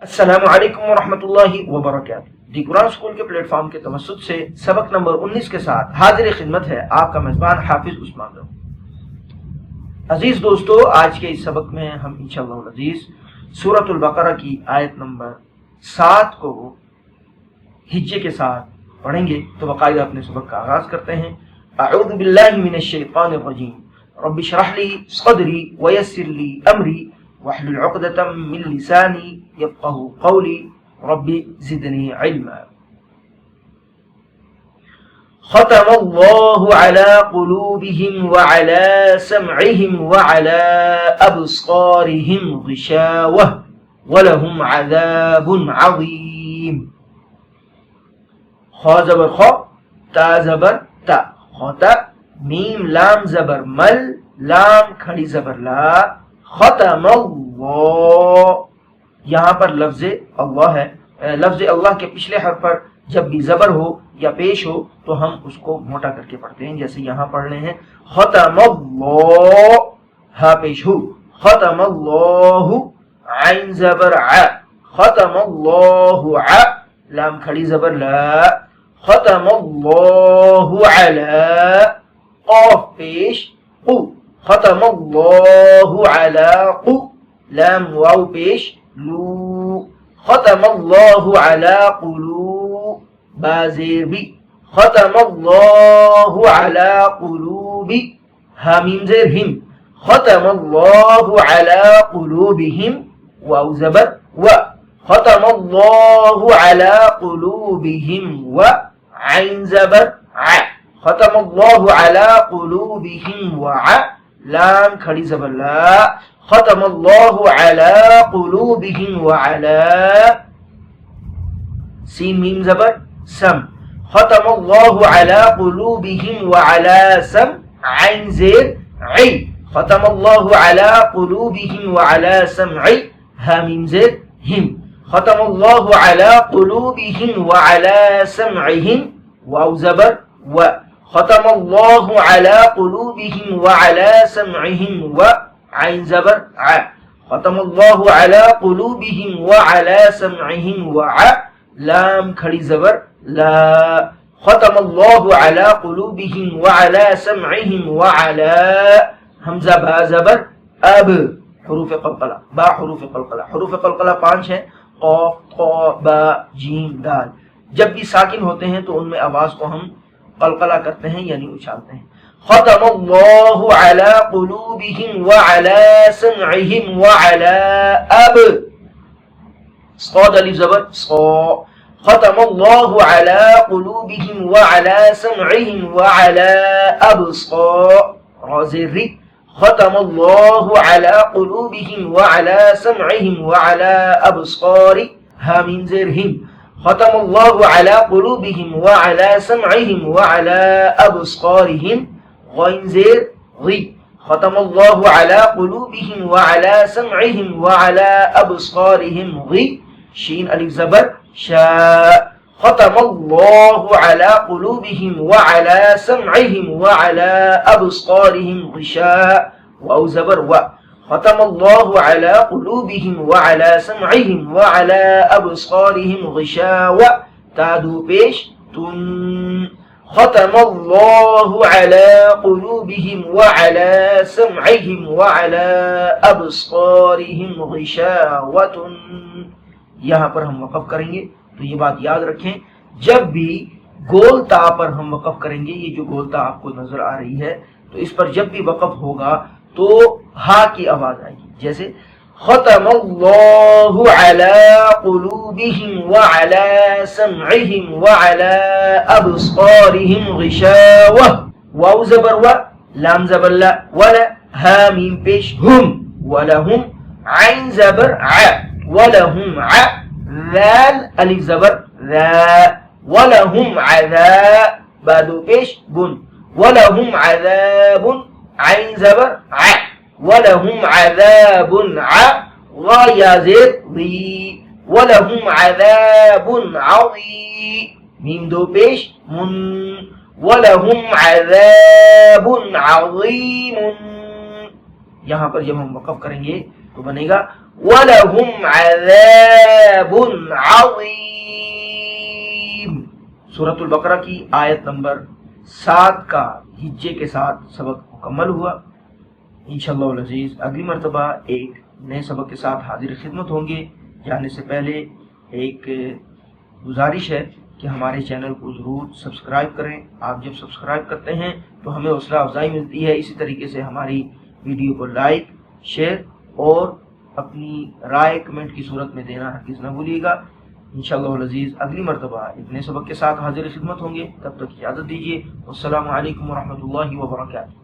अस्सलामु अलैकुम वरहमतुल्लाहि वबरकातुहू। दी कुरान स्कूल के प्लेटफॉर्म के तवस्सुत से सबक नंबर 19 के साथ हाजिर खिदमत है आपका मेजबान हाफिज उस्मान रहू। अजीज दोस्तों, आज के इस सबक में हम इंशाअल्लाह अजीज सूरतुल बकरा की आयत नंबर 7 को हिज्जे के साथ पढ़ेंगे। तो बाकायदा अपने सबक का आगाज करते हैं। अऊज़ु बिल्लाहि मिनश शैतानिर रजीम, रब्बि इश्रह ली सदरी वयस्सिर ली अमरी वहलुल उक़दतम मिन लिसानी यफ़क़हू क़ौली रब्बि ज़िदनी इल्मा। ख़तमल्लाहु अला क़ुलूबिहिम व अला समइहिम व अला अब्सारिहिम ग़िशावह व लहुम अज़ाबुन अज़ीम। ख ज़बर ख, ता ज़बर ता, खता, मीम लाम ज़बर मल, लाम खड़ी ज़बर ला, खतमल्लाह। यहाँ पर लफ्ज़ अल्लाह है। लफ्ज़ अल्लाह के पिछले हर्फ पर जब भी ज़बर हो या पेश हो तो हम उसको मोटा करके पढ़ते हैं। जैसे यहाँ पढ़ रहे हैं खतमल्लाह, हा पेश हु, खतमल्लाहु, आइन ज़बर आ, खतमल्लाहु आ, लाम खड़ी ज़बर ला, खतमल्लाहु अला, क़ाफ पेश कु, खतमल्लाहु अला कु, लाम वाव पेश लू, खतमल्लाहु अला कुलू, बाज़ेबी, खतमल्लाहु अला कुलूबी, हामीम ज़ेर हिम, खतमल्लाहु अला कुलूबिहिम, वाव ज़बर व, खतमल्लाहु अला कुलूबिहिम व, आइन ज़बर आ, खतमल्लाहु अला कुलूबिहिम व आ, लाम खड़ी ज़बर ला, खतमल्लाहु अला कुलूबिहिम व अला, सीन मीम ज़बर सम, खतमल्लाहु अला कुलूबिहिम व अला सम, आइन ज़ेर ई, खतमल्लाहु अला कुलूबिहिम व अला समई, हा मीम ज़ेर हिम, खतमल्लाहु अला कुलूबिहिम व अला समइहिम, वाव ज़बर व, खतमल्लाहु अला कुलूबिहिम व अला समइहिम व, आइन ज़बर आ, खतमल्लाहु अला कुलूबिहिम व अला समइहिम व आ, लाम खड़ी ज़बर ला, खतमल्लाहु अला कुलूबिहिम व अला समइहिम व अला, हमज़ा बा ज़बर अब, हुरूफ़ क़लक़ला, बा हुरूफ़ क़लक़ला। हुरूफ़ क़लक़ला 5 हैं, क़ाफ़, क़ा, बा, जीम, दाल। जब भी साकिन होते हैं तो उनमें आवाज़ को हम क़लक़ला करते हैं यानी उछालते हैं। खतमल्लाहु अला कुलूबिहिम व अला समइहिम व अला अब, साद अलिफ ज़बर सा, खतमल्लाहु अला कुलूबिहिम व अला समइहिम व अला अबसार, रा ज़ेर री, खतमल्लाहु अला कुलूबिहिम व अला समइहिम व अला अबसारि, हा मीम ज़ेर हिम, खतमल्लाहु अला कुलूबिहिम व अला समइहिम व अला अबसारिहिम, ग़ाइन ज़ेर ग़ी, खतमल्लाहु अला कुलूबिहिम व अला समइहिम व अला अबसारिहिम ग़ी, शीन अलिफ ज़बर शा, खतमल्लाहु अला कुलूबिहिम व अला समइहिम व अला अबसारिहिम ग़िशा, वाव ज़बर व, खतमल्लाहु अला कुलूबिहिम व अला समइहिम व अला अबसारिहिम ग़िशावा, तादू पेश तुन, खतमल्लाहु अला कुलूबिहिम व अला समइहिम व अला अबसारिहिम ग़िशावतुन। यहाँ पर हम वक़फ़ करेंगे। तो ये बात याद रखें, जब भी गोल ता पर हम वक़फ़ करेंगे, ये जो गोल ता आपको नजर आ रही है, तो इस पर जब भी वक़फ़ होगा तो हा की आवाज आएगी। जैसे खतमल्लाहु अला कुलूबिहिम व अला समइहिम व अला अबसारिहिम ग़िशावह, वाव ज़बर व, लाम ज़बर ला, वला, हा मीम पेश हुम, वलहुम, आइन ज़बर आ, वलहुम आ, ज़ाल अलिफ ज़बर ज़ा, वलहुम अज़ाब, बादू पेश बुन, वलहुम अज़ाबुन, आइन ज़बर आ, वलहुम अज़ाबुन आ, ग़ा या ज़ेर ज़ी, वलहुम अज़ाबुन अज़ीम, मीम दो पेश मुन, वलहुम अज़ाबुन अज़ीमुन। यहाँ पर जब हम वक़फ़ करेंगे तो बनेगा वलहुम अज़ाबुन अज़ीम। सूरतुल बकरा की आयत नंबर 7 का हिज्जे के साथ सबक मुकम्मल हुआ। इंशाअल्लाह अज़ीज़ अगली मर्तबा एक नए सबक के साथ हाजिर खिदमत होंगे। जाने से पहले एक गुजारिश है कि हमारे चैनल को ज़रूर सब्सक्राइब करें। आप जब सब्सक्राइब करते हैं तो हमें हौसला अफजाई मिलती है। इसी तरीके से हमारी वीडियो को लाइक, शेयर और अपनी राय कमेंट की सूरत में देना हरगिज़ न भूलिएगा। इंशाअल्लाह अज़ीज़ अगली मर्तबा एक नए सबक के साथ हाजिर खिदमत होंगे। तब तक इजाज़त दीजिए। अस्सलामु अलैकुम व रहमतुल्लाहि व बरकातुहू।